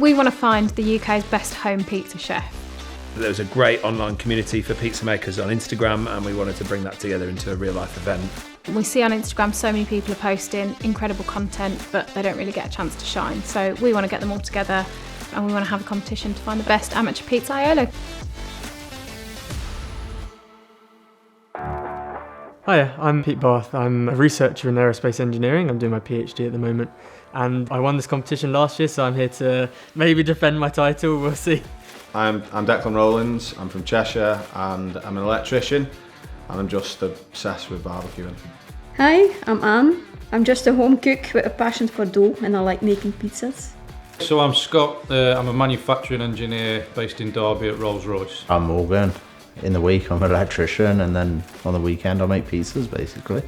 We want to find the UK's best home pizza chef. There was a great online community for pizza makers on Instagram, and we wanted to bring that together into a real life event. We see on Instagram so many people are posting incredible content, but they don't really get a chance to shine. So we want to get them all together, and we want to have a competition to find the best amateur pizzaiolo. Hiya, I'm Pete Barth. I'm a researcher in aerospace engineering. I'm doing my PhD at the moment, and I won this competition last year, so I'm here to maybe defend my title. We'll see. I'm Declan Rowlands, I'm from Cheshire and I'm an electrician and I'm just obsessed with barbecuing. Hi, I'm Anne. I'm just a home cook with a passion for dough and I like making pizzas. So I'm Scott, I'm a manufacturing engineer based in Derby at Rolls-Royce. I'm Morgan. In the week I'm an electrician and then on the weekend I make pizzas basically.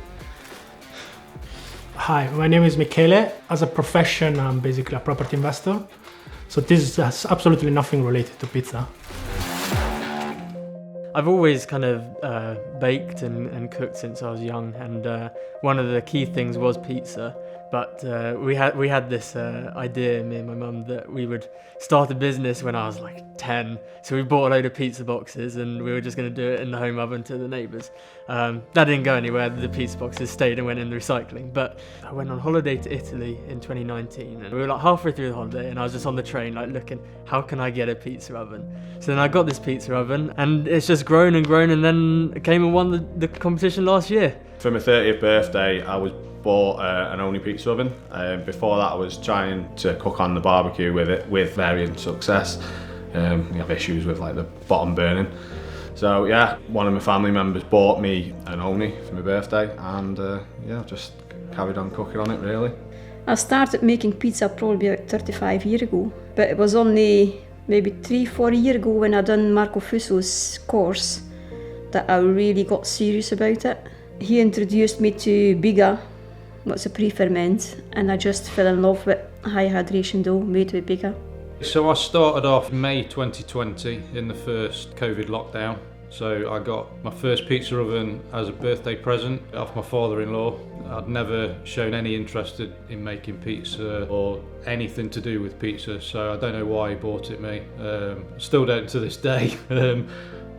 Hi, my name is Michele. As a profession I'm basically a property investor. So this has absolutely nothing related to pizza. I've always kind of baked and cooked since I was young, and one of the key things was pizza. But we had this idea, me and my mum, that we would start a business when I was like 10. So we bought a load of pizza boxes and we were just going to do it in the home oven to the neighbours. That didn't go anywhere. The pizza boxes stayed and went in the recycling. But I went on holiday to Italy in 2019 and we were like halfway through the holiday and I was just on the train like looking, how can I get a pizza oven? So then I got this pizza oven and it's just grown and grown, and then came and won the competition last year. For my 30th birthday I was bought an Only pizza oven. Before that I was trying to cook on the barbecue with it with varying success. You have issues with like the bottom burning. So yeah, one of my family members bought me an Only for my birthday and yeah, just carried on cooking on it really. I started making pizza probably about 35 years ago, but it was only maybe 3-4 years ago when I done Marco Fusso's course that I really got serious about it. He introduced me to Biga, what's a pre-ferment, and I just fell in love with high hydration dough made with Biga. So I started off May 2020 in the first COVID lockdown. So I got my first pizza oven as a birthday present off my father-in-law. I'd never shown any interest in making pizza or anything to do with pizza, so I don't know why he bought it me. Still don't to this day.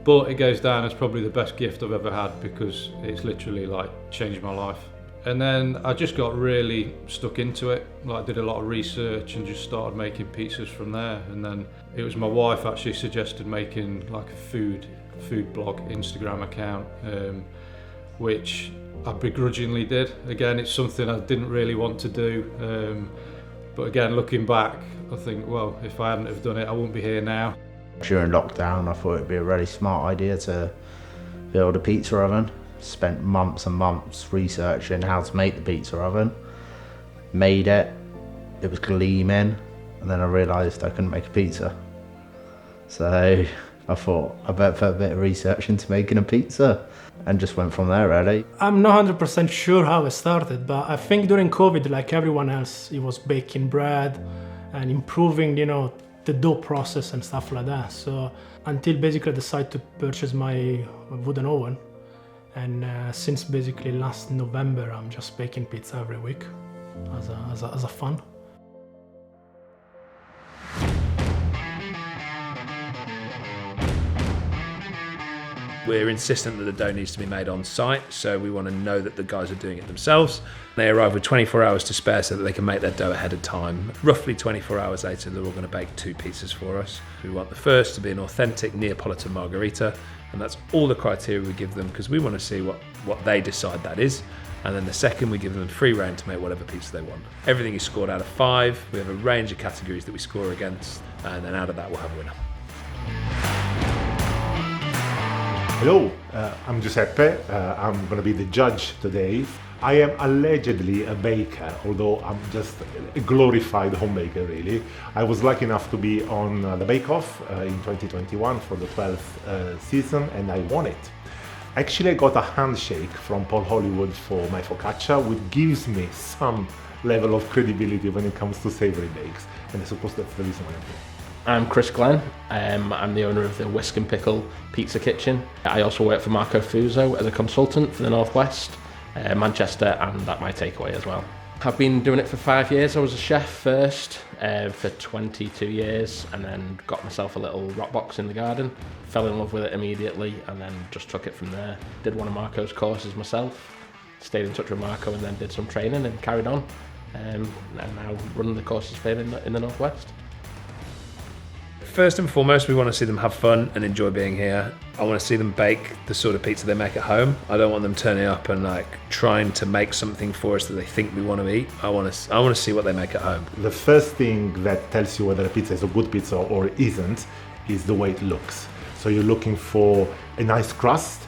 But it goes down as probably the best gift I've ever had because it's literally like changed my life. And then I just got really stuck into it. Like did a lot of research and just started making pizzas from there. And then it was my wife actually suggested making like a food blog Instagram account, which I begrudgingly did. Again, it's something I didn't really want to do. But again, looking back, I think, well, if I hadn't have done it, I wouldn't be here now. During lockdown I thought it'd be a really smart idea to build a pizza oven. Spent months and months researching how to make the pizza oven. Made it, it was gleaming, and then I realised I couldn't make a pizza. So I thought I better put a bit of research into making a pizza and just went from there really. I'm not 100% sure how it started, but I think during COVID, like everyone else, it was baking bread and improving, the dough process and stuff like that. So until basically I decided to purchase my wooden oven. And since basically last November, I'm just baking pizza every week as a fun. We're insistent that the dough needs to be made on site, so we want to know that the guys are doing it themselves. They arrive with 24 hours to spare so that they can make their dough ahead of time. Roughly 24 hours later, they're all going to bake 2 pizzas for us. We want the first to be an authentic Neapolitan margherita, and that's all the criteria we give them because we want to see what they decide that is. And then the second, we give them free rein to make whatever pizza they want. Everything is scored out of 5. We have a range of categories that we score against, and then out of that we'll have a winner. Hello, I'm Giuseppe. I'm going to be the judge today. I am allegedly a baker, although I'm just a glorified homemaker really. I was lucky enough to be on the Bake Off in 2021 for the 12th season and I won it. Actually, I got a handshake from Paul Hollywood for my focaccia, which gives me some level of credibility when it comes to savory bakes, and I suppose that's the reason why I'm here. I'm Chris Glenn. I'm the owner of the Whisk and Pickle Pizza Kitchen. I also work for Marco Fuso as a consultant for the Northwest, Manchester, and at My Takeaway as well. I've been doing it for 5 years. I was a chef first for 22 years and then got myself a little rock box in the garden. Fell in love with it immediately and then just took it from there. Did one of Marco's courses myself, stayed in touch with Marco and then did some training and carried on. And now running the courses for him in the Northwest. First and foremost, we want to see them have fun and enjoy being here. I want to see them bake the sort of pizza they make at home. I don't want them turning up and like trying to make something for us that they think we want to eat. I want to see what they make at home. The first thing that tells you whether a pizza is a good pizza or isn't is the way it looks. So you're looking for a nice crust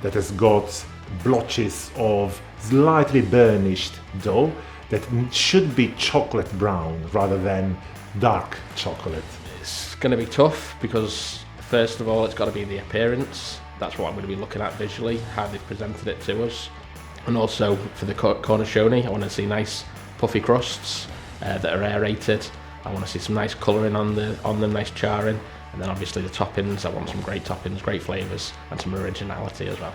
that has got blotches of slightly burnished dough that should be chocolate brown rather than dark chocolate. It's going to be tough because first of all it's got to be the appearance. That's what I'm going to be looking at visually, how they've presented it to us. And also for the cornicione, I want to see nice puffy crusts that are aerated. I want to see some nice colouring on them, nice charring. And then obviously the toppings, I want some great toppings, great flavours and some originality as well.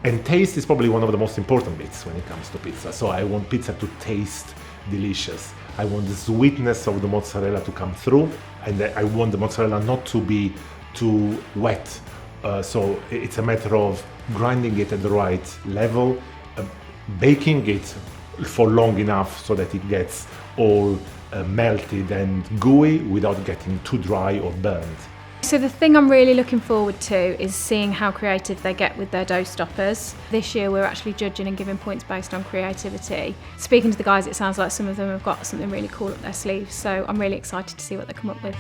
And taste is probably one of the most important bits when it comes to pizza. So I want pizza to taste delicious. I want the sweetness of the mozzarella to come through, and I want the mozzarella not to be too wet. So it's a matter of grinding it at the right level, baking it for long enough so that it gets all melted and gooey without getting too dry or burnt. So the thing I'm really looking forward to is seeing how creative they get with their dough stoppers. This year we're actually judging and giving points based on creativity. Speaking to the guys, it sounds like some of them have got something really cool up their sleeves, so I'm really excited to see what they come up with.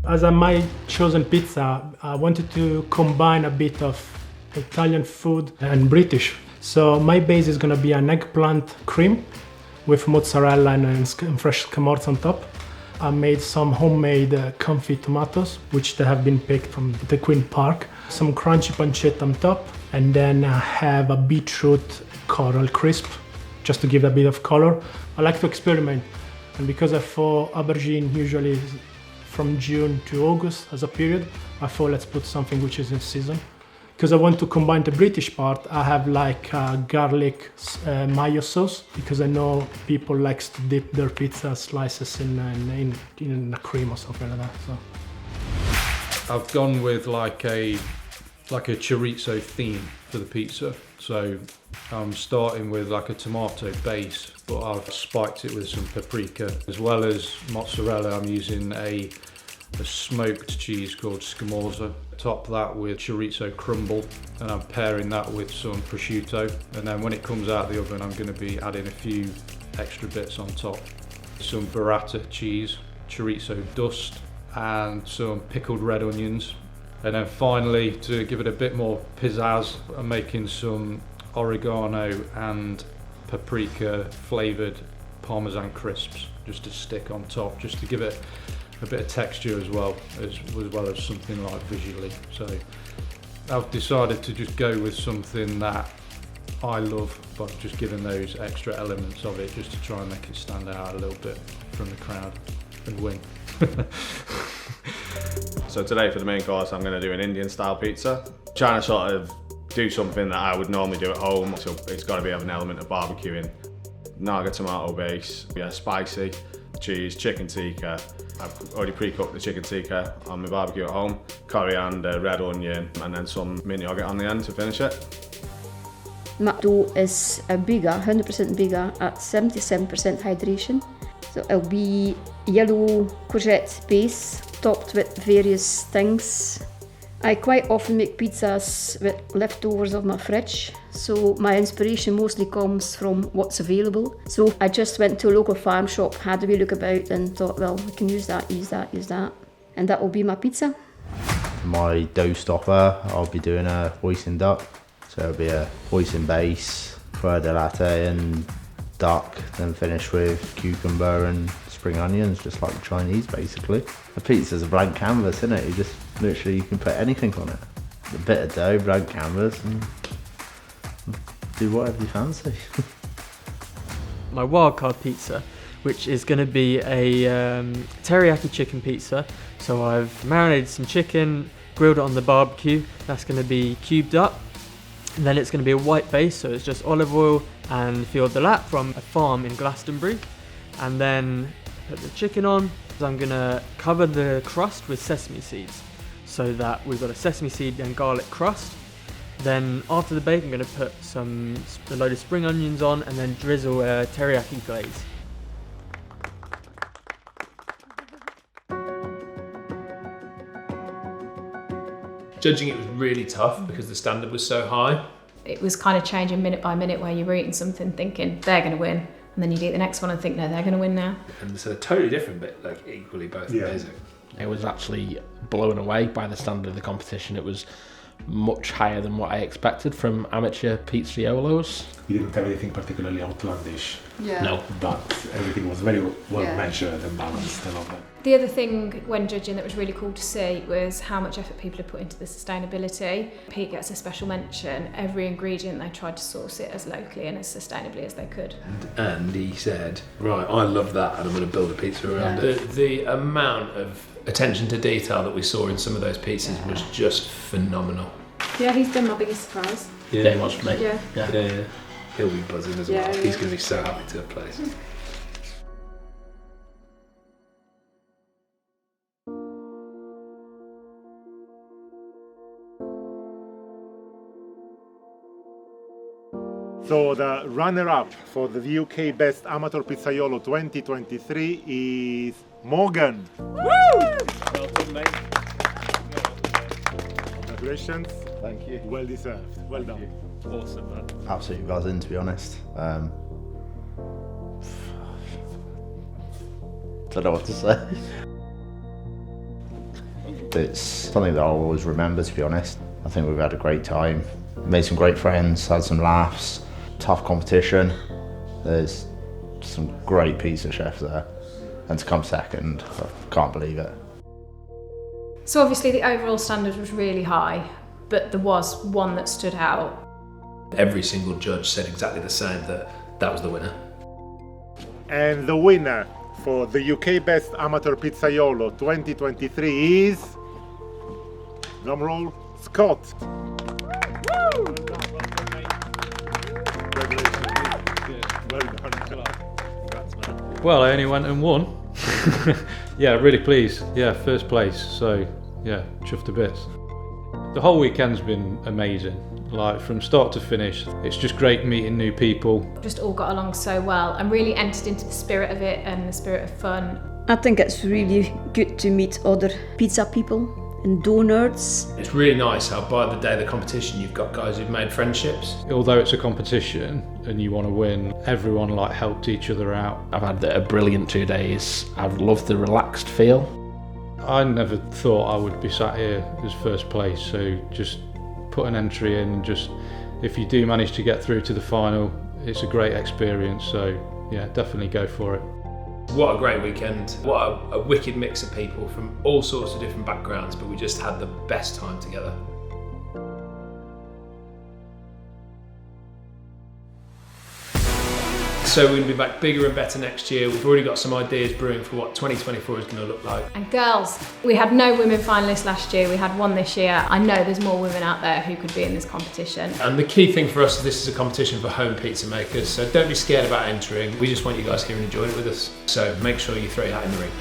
As my chosen pizza, I wanted to combine a bit of Italian food and British. So my base is going to be an eggplant cream with mozzarella and fresh scamorza on top. I made some homemade confit tomatoes, which they have been picked from the Queen Park. Some crunchy pancetta on top, and then I have a beetroot coral crisp, just to give a bit of color. I like to experiment, and because I thought aubergine usually is from June to August as a period, I thought let's put something which is in season. Because I want to combine the British part, I have like garlic mayo sauce, because I know people likes to dip their pizza slices in a cream or something like that. So I've gone with like a chorizo theme for the pizza. So I'm starting with like a tomato base, but I've spiked it with some paprika. As well as mozzarella, I'm using a smoked cheese called scamorza. Top that with chorizo crumble, and I'm pairing that with some prosciutto, and then when it comes out of the oven I'm going to be adding a few extra bits on top. Some burrata cheese, chorizo dust and some pickled red onions, and then finally to give it a bit more pizzazz I'm making some oregano and paprika flavoured parmesan crisps just to stick on top, just to give it a bit of texture as well as something like visually. So I've decided to just go with something that I love, but just giving those extra elements of it just to try and make it stand out a little bit from the crowd and win. So today for the main course I'm going to do an Indian style pizza. Trying to sort of do something that I would normally do at home, so it's got to have an element of barbecuing. Naga tomato base, yeah, spicy, cheese, chicken tikka. I've already pre-cooked the chicken tikka on my barbecue at home, coriander, red onion, and then some mint yogurt on the end to finish it. My dough is a bigger, 100% bigger at 77% hydration. So it'll be yellow courgette base topped with various things. I quite often make pizzas with leftovers of my fridge, so my inspiration mostly comes from what's available. So I just went to a local farm shop, had a wee look about and thought, well, we can use that, and that will be my pizza. My dough stopper, I'll be doing a hoisin duck, so it'll be a hoisin base, beurre de latte and duck, then finish with cucumber and spring onions, just like Chinese basically. A pizza's a blank canvas, isn't it? You just literally, you can put anything on it. A bit of dough, blank canvas, and do whatever you fancy. My wildcard pizza, which is going to be a teriyaki chicken pizza. So I've marinated some chicken, grilled it on the barbecue. That's going to be cubed up. And then it's going to be a white base, so it's just olive oil and fior de latte from a farm in Glastonbury. And then put the chicken on. So I'm going to cover the crust with sesame seeds so that we've got a sesame seed and garlic crust. Then after the bake, I'm going to put a load of spring onions on and then drizzle a teriyaki glaze. Judging it was really tough because the standard was so high. It was kind of changing minute by minute where you were eating something thinking they're going to win, and then you'd eat the next one and think no, they're going to win now. And so totally different, but like equally both amazing. I was actually blown away by the standard of the competition. It was much higher than what I expected from amateur Pizzaiolos. We didn't have anything particularly outlandish. No. But everything was very well measured and balanced and all that. The other thing when judging that was really cool to see was how much effort people had put into the sustainability. Pete gets a special mention. Every ingredient, they tried to source it as locally and as sustainably as they could. And he said, right, I love that and I'm going to build a pizza around it. The amount of attention to detail that we saw in some of those pizzas was just phenomenal. Yeah, he's been my biggest surprise. Yeah, he was, mate. Yeah. He'll be buzzing as well. He's going to be so happy to have played. So the runner-up for the UK Best Amateur Pizzaiolo 2023 is Morgan. Woo! Well done, mate. Congratulations. Thank you. Well deserved. Well done. Awesome, man. Absolutely buzzing, to be honest. Don't know what to say. It's something that I'll always remember, to be honest. I think we've had a great time, made some great friends, had some laughs. Tough competition. There's some great pizza chefs there, and to come second, I can't believe it. So obviously the overall standard was really high, but there was one that stood out. Every single judge said exactly the same, that was the winner. And the winner for the UK Best Amateur Pizzaiolo 2023 is, drumroll, Scott. Well, I only went and won. Yeah, really pleased. Yeah, first place. So, yeah, chuffed to bits. The whole weekend's been amazing. Like, from start to finish, it's just great meeting new people. Just all got along so well and really entered into the spirit of it and the spirit of fun. I think it's really good to meet other pizza people and donuts. It's really nice how by the day of the competition you've got guys who've made friendships. Although it's a competition and you want to win, everyone like helped each other out. I've had a brilliant 2 days. I've loved the relaxed feel. I never thought I would be sat here as first place, so just put an entry in. Just if you do manage to get through to the final, it's a great experience, so yeah, definitely go for it. What a great weekend. What a wicked mix of people from all sorts of different backgrounds, but we just had the best time together. So we're going to be back bigger and better next year. We've already got some ideas brewing for what 2024 is going to look like. And girls, we had no women finalists last year, we had one this year. I know there's more women out there who could be in this competition. And the key thing for us is this is a competition for home pizza makers, so don't be scared about entering. We just want you guys here and enjoying it with us. So make sure you throw your hat in the ring.